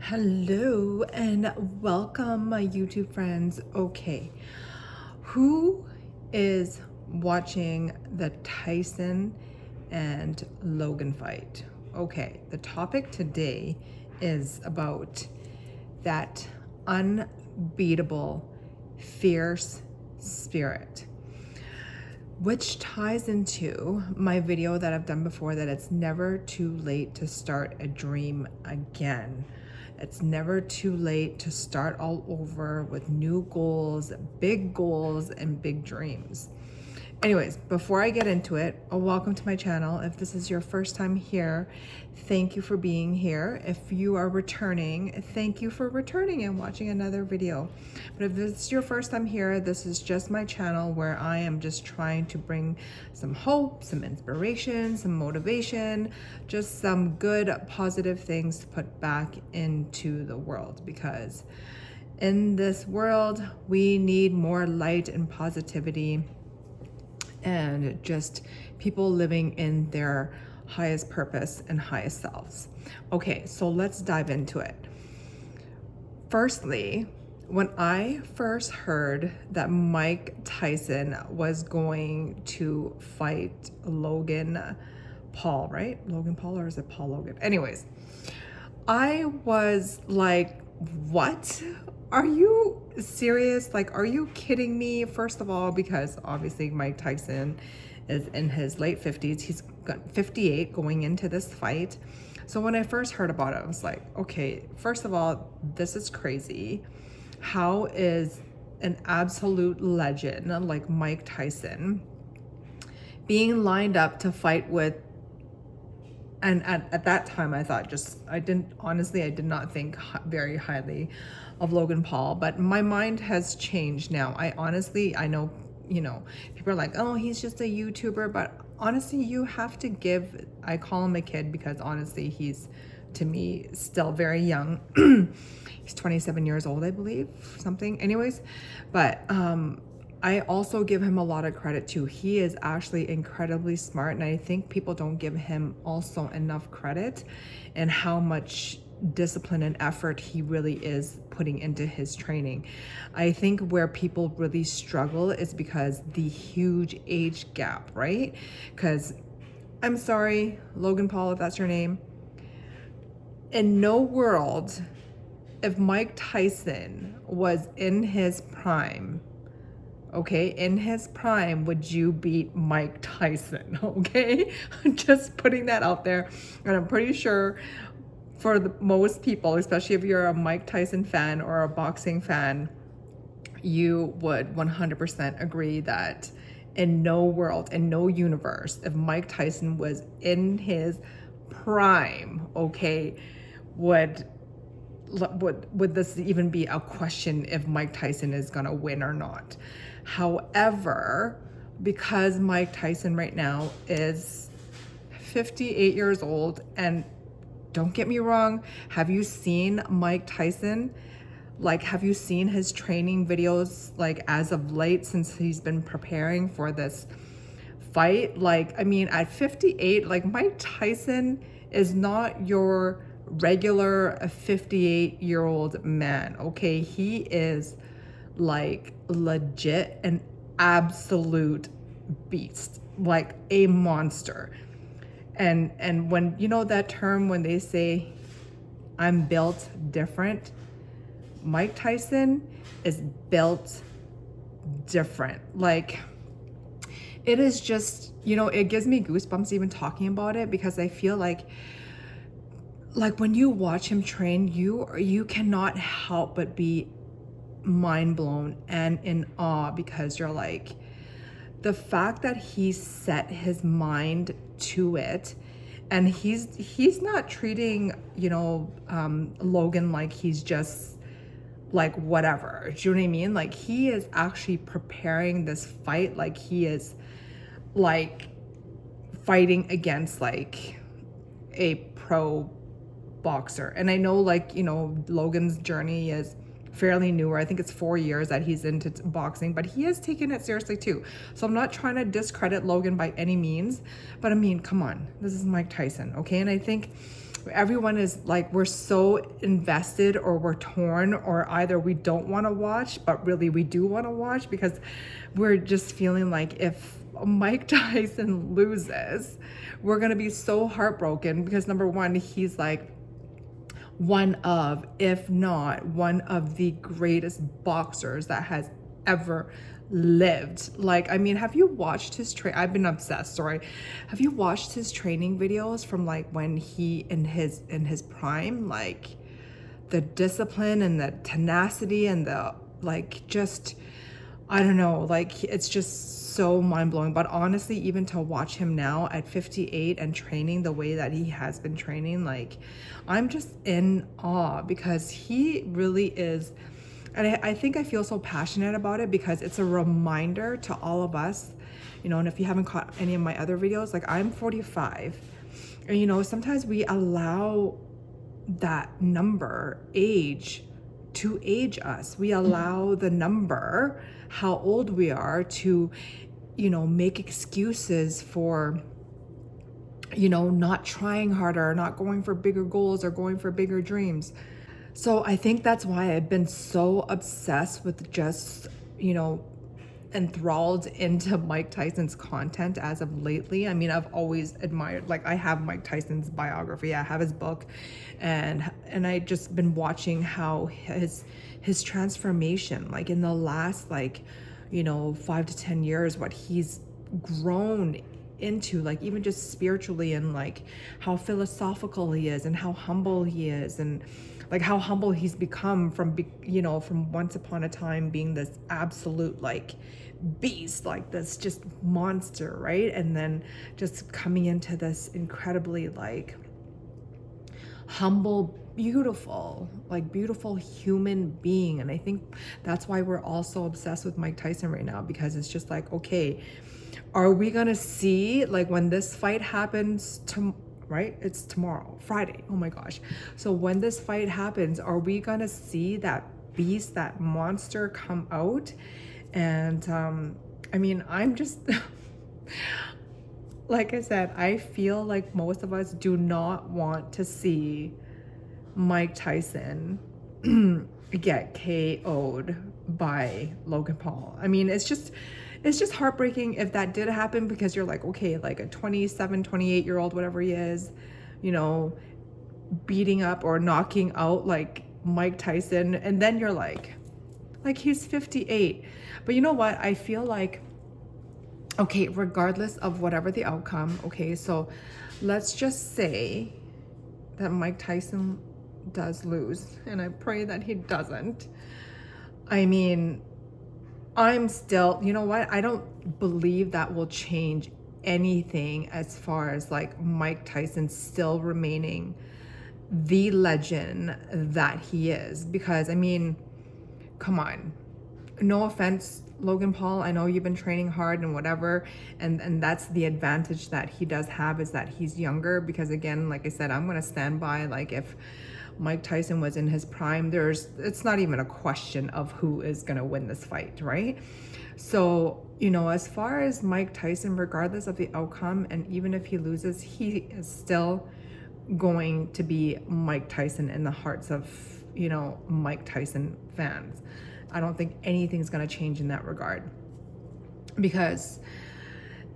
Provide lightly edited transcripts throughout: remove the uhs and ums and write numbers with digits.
Hello and welcome, my YouTube friends. Okay, who is watching the Tyson and Logan fight? Okay, the topic today is about that unbeatable, fierce spirit, which ties into my video that I've done before, that it's never too late to start a dream again. It's never too late to start all over with new goals, and big dreams. Anyways, before I get into it, welcome to my channel. If this is your first time here, thank you for being here. If you are returning, thank you for returning and watching another video. But if this is your first time here, this is just my channel where I am just trying to bring some hope, some inspiration, some motivation, just some good, positive things to put back into the world, because in this world, we need more light and positivity and just people living in their highest purpose and highest selves. Okay, so let's dive into it. Firstly, when I first heard that Mike Tyson was going to fight Logan Paul, right? Logan Paul, or is it Paul Logan? Anyways, I was like, what? Are you serious? Like, are you kidding me? First of all, because obviously Mike Tyson is in his late 50s. He's got 58 going into this fight. So when I first heard about it, I was like, okay, first of all, this is crazy. How is an absolute legend like Mike Tyson being lined up to fight with, and at that time I thought I did not think very highly of Logan Paul, but my mind has changed now. I know, people are like, oh, he's just a YouTuber, but honestly, you have to give, I call him a kid because honestly, he's, to me, still very young. He's 27 years old, I believe, something. Anyways, but I also give him a lot of credit too. He is actually incredibly smart, and I think people don't give him also enough credit in how much discipline and effort he really is putting into his training. I think where people really struggle is because the huge age gap, right? Because I'm sorry, Logan Paul, if that's your name, in no world, if Mike Tyson was in his prime, okay, in his prime, would you beat Mike Tyson? Okay, just putting that out there. And I'm pretty sure for the most people, especially if you're a Mike Tyson fan or a boxing fan, you would 100% agree that in no world, in no universe, if Mike Tyson was in his prime, okay, would this even be a question if Mike Tyson is gonna win or not? However, because Mike Tyson right now is 58 years old, and don't get me wrong, have you seen Mike Tyson? Like, have you seen his training videos, like, as of late, since he's been preparing for this fight? Like, I mean, at 58, like, Mike Tyson is not your regular 58-year-old man, okay? He is like legit an absolute beast, like a monster. And when, you know that term when they say I'm built different, Mike Tyson is built different. Like, it is just, it gives me goosebumps even talking about it, because I feel like when you watch him train, you cannot help but be mind blown and in awe, because you're like, the fact that he set his mind to it, and he's not treating Logan like he's just like whatever, do you know what I mean? Like, he is actually preparing this fight like he is like fighting against like a pro boxer. And I know, like, Logan's journey is fairly newer. I think it's 4 years that he's into boxing, but he has taken it seriously too. So I'm not trying to discredit Logan by any means, but I mean, come on, this is Mike Tyson, okay? And I think everyone is like, we're so invested, or we're torn, or either we don't want to watch, but really we do want to watch, because we're just feeling like if Mike Tyson loses, we're going to be so heartbroken, because number one, he's like one of, if not one of the greatest boxers that has ever lived. Like, I mean, have you watched his I've been obsessed, sorry. Have you watched his training videos from like when he in his prime? Like the discipline and the tenacity and the like, just, I don't know, like it's just so mind-blowing. But honestly, even to watch him now at 58 and training the way that he has been training, like I'm just in awe, because he really is. And I think I feel so passionate about it because it's a reminder to all of us, you know, and if you haven't caught any of my other videos, like I'm 45, and you know, sometimes we allow that number, age, to age us. We allow the number, how old we are, to, you know, make excuses for, you know, not trying harder, not going for bigger goals or going for bigger dreams. So I think that's why I've been so obsessed with just, you know, enthralled into Mike Tyson's content as of lately. I mean, I've always admired, like I have Mike Tyson's biography, I have his book, and I just been watching how his transformation, like in the last, like, you know, 5 to 10 years, what he's grown into, like even just spiritually, and like how philosophical he is and how humble he is, and like how humble he's become from, you know, from once upon a time being this absolute like beast, like this just monster, right? And then just coming into this incredibly like humble, beautiful, like beautiful human being. And I think that's why we're all so obsessed with Mike Tyson right now, because it's just like, okay, are we gonna see, like when this fight happens right? It's tomorrow, Friday. Oh my gosh. So when this fight happens, are we gonna see that beast, that monster come out? And I mean, I'm just, like I said, I feel like most of us do not want to see Mike Tyson get KO'd by Logan Paul. I mean, it's just heartbreaking if that did happen, because you're like, okay, like a 27, 28-year-old, whatever he is, you know, beating up or knocking out like Mike Tyson, and then you're like he's 58. But you know what? I feel like, okay, regardless of whatever the outcome, okay, so let's just say that Mike Tyson does lose, and I pray that he doesn't. I mean, I'm still, you know what? I don't believe that will change anything as far as like Mike Tyson still remaining the legend that he is. Because I mean, come on, no offense, Logan Paul, I know you've been training hard and whatever, and that's the advantage that he does have, is that he's younger. Because again, like I said, I'm gonna stand by, like if Mike Tyson was in his prime, it's not even a question of who is gonna win this fight, right? So, you know, as far as Mike Tyson, regardless of the outcome, and even if he loses, he is still going to be Mike Tyson in the hearts of, you know, Mike Tyson fans. I don't think anything's gonna change in that regard, because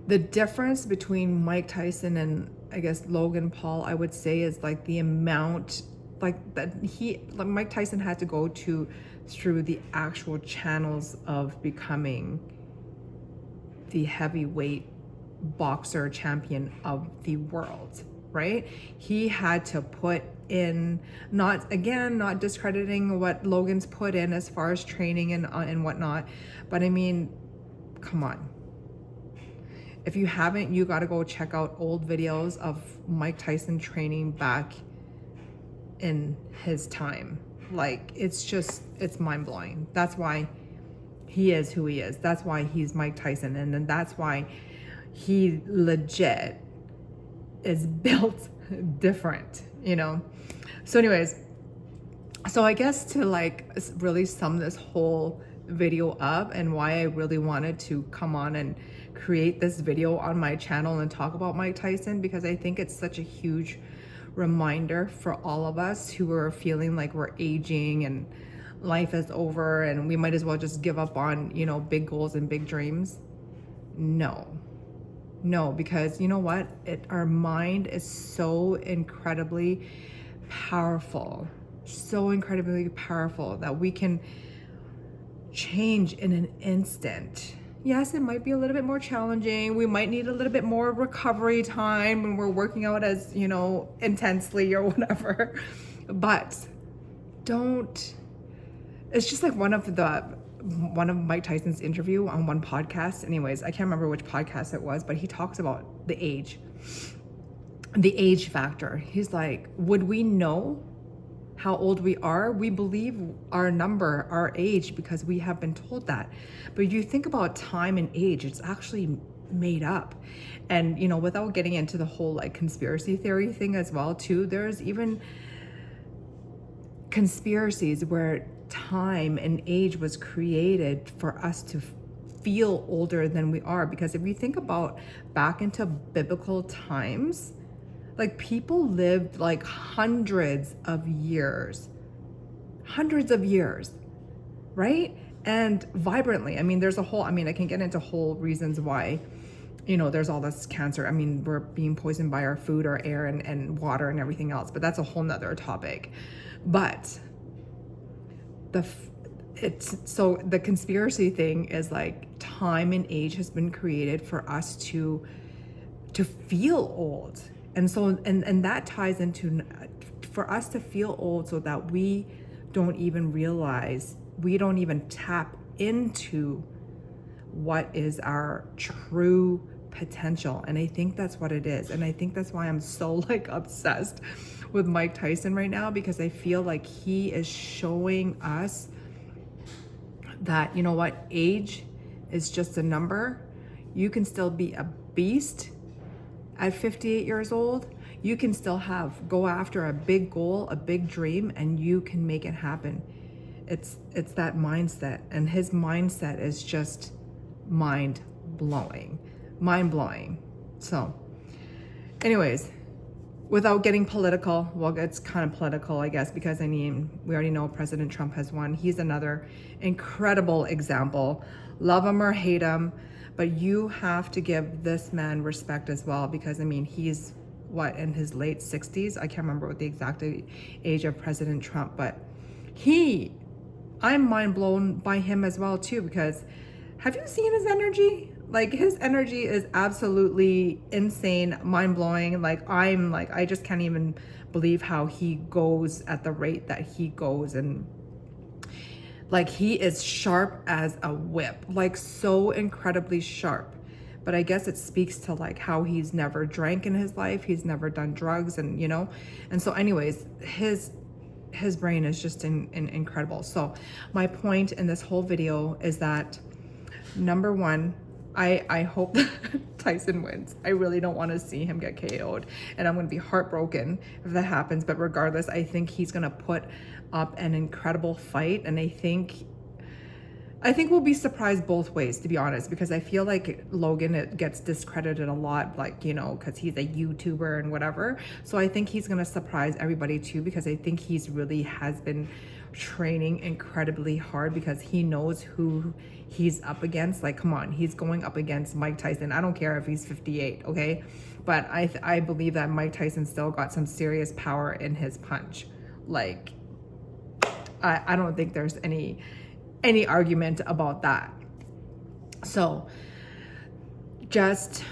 the difference between Mike Tyson and I guess Logan Paul, I would say, is like the amount, like that like Mike Tyson had to go through the actual channels of becoming the heavyweight boxer champion of the world, right? He had to put in, not discrediting what Logan's put in as far as training and whatnot, but I mean, come on. If you haven't, you got to go check out old videos of Mike Tyson training back in his time. Like, it's mind-blowing. That's why he is who he is. That's why he's Mike Tyson, and then that's why he legit is built different, you know? So anyways, so I guess to like really sum this whole video up, and why I really wanted to come on and create this video on my channel and talk about Mike Tyson, because I think it's such a huge reminder for all of us who are feeling like we're aging and life is over and we might as well just give up on, big goals and big dreams. No, because you know what? Our mind is so incredibly powerful, that we can change in an instant. Yes, it might be a little bit more challenging. We might need a little bit more recovery time when we're working out as, intensely or whatever. But it's just like one of Mike Tyson's interview on one podcast. Anyways, I can't remember which podcast it was, but he talks about the age factor. He's like, would we know how old we are? We believe our age, because we have been told that. But if you think about time and age, it's actually made up. And, without getting into the whole like conspiracy theory thing as well too, there's even conspiracies where time and age was created for us to feel older than we are. Because if you think about back into biblical times, like people lived like hundreds of years, right? And vibrantly. I mean, I can get into whole reasons why, there's all this cancer. I mean, we're being poisoned by our food, our air, and water and everything else, but that's a whole nother topic. But the conspiracy thing is like time and age has been created for us to feel old. And so, and that ties into, for us to feel old so that we don't even realize, we don't even tap into what is our true potential. And I think that's what it is. And I think that's why I'm so like obsessed with Mike Tyson right now, because I feel like he is showing us that, age is just a number. You can still be a beast at 58 years old. You can still go after a big goal, a big dream, and you can make it happen. It's that mindset, and his mindset is just mind blowing. So anyways, without getting political, well, it's kind of political, I guess, because we already know President Trump has won. He's another incredible example. Love him or hate him, but you have to give this man respect as well, because he's in his late 60s. I can't remember what the exact age of President Trump, but I'm mind blown by him as well too, because have you seen his energy? Like, his energy is absolutely insane, mind blowing. I just can't even believe how he goes at the rate that he goes. And like, he is sharp as a whip, like so incredibly sharp. But I guess it speaks to like how he's never drank in his life. He's never done drugs, and and so anyways, his brain is just incredible. So my point in this whole video is that, number one, I hope Tyson wins. I really don't want to see him get KO'd, and I'm going to be heartbroken if that happens. But regardless, I think he's going to put up an incredible fight, and I think we'll be surprised both ways, to be honest, because I feel like Logan gets discredited a lot, like, because he's a YouTuber and whatever. So I think he's going to surprise everybody too, because I think he's really has been training incredibly hard, because he knows who he's up against. Like, come on, he's going up against Mike Tyson. I don't care if he's 58, okay? But I believe that Mike Tyson still got some serious power in his punch. Like, I don't think there's any argument about that. So just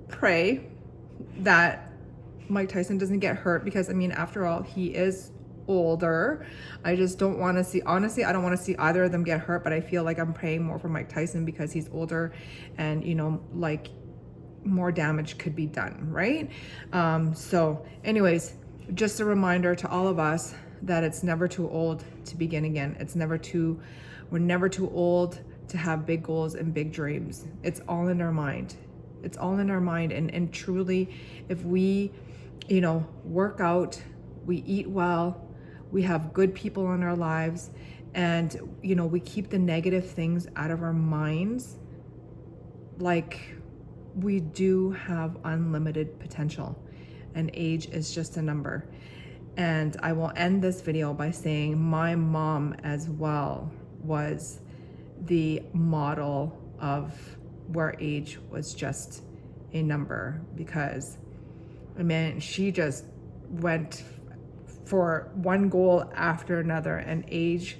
pray that Mike Tyson doesn't get hurt, because after all, he is older. I just don't want to see, honestly, I don't want to see either of them get hurt, but I feel like I'm praying more for Mike Tyson because he's older, and like, more damage could be done, right? So anyways, just a reminder to all of us that it's never too old to begin again. We're never too old to have big goals and big dreams. It's all in our mind. And truly, if we, work out, we eat well, we have good people in our lives, and, we keep the negative things out of our minds, like, we do have unlimited potential. and age is just a number. And I will end this video by saying my mom as well was the model of where age was just a number, because I mean, she just went for one goal after another, and age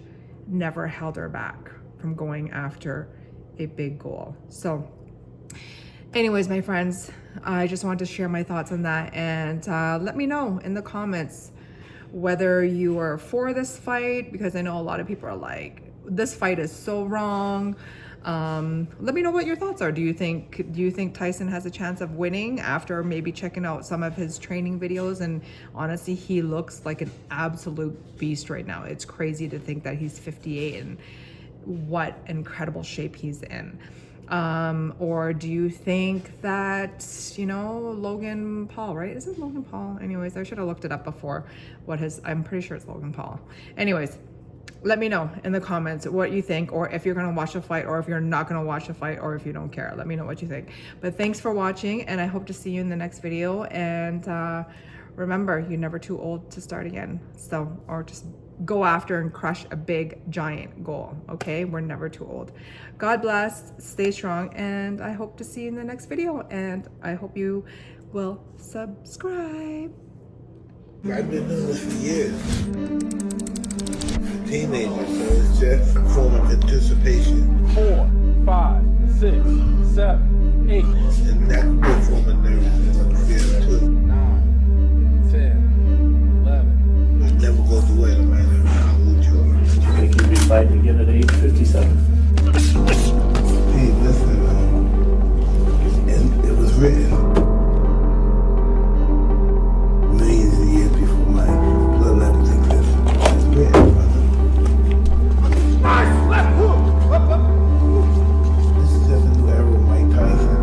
never held her back from going after a big goal. So anyways, my friends, I just wanted to share my thoughts on that, and let me know in the comments whether you are for this fight, because I know a lot of people are like, this fight is so wrong. Let me know what your thoughts are. Do you think Tyson has a chance of winning after maybe checking out some of his training videos? And honestly, he looks like an absolute beast right now. It's crazy to think that he's 58 and what incredible shape he's in. Or do you think that, Logan Paul, right? Is it Logan Paul? Anyways, I should have looked it up before I'm pretty sure it's Logan Paul. Anyways, let me know in the comments what you think, or if you're going to watch the fight, or if you're not going to watch the fight, or if you don't care. Let me know what you think. But thanks for watching, and I hope to see you in the next video. And remember, you're never too old to start again. Or just go after and crush a big, giant goal, okay? We're never too old. God bless, stay strong, and I hope to see you in the next video. And I hope you will subscribe. I've been doing this for years. Teenagers, so it's just a form of anticipation. 4, 5, 6, 7, 8, And that could be a form of nervousness, fear too. 9, 10, 11. It never goes away no matter how old you are. You think you'd be fighting again at age 57? Hey, listen, and it was written millions of years before my bloodline was existed. It's written, brother. Nice left hook! Up, up. This is just a new era of Mike Tyson.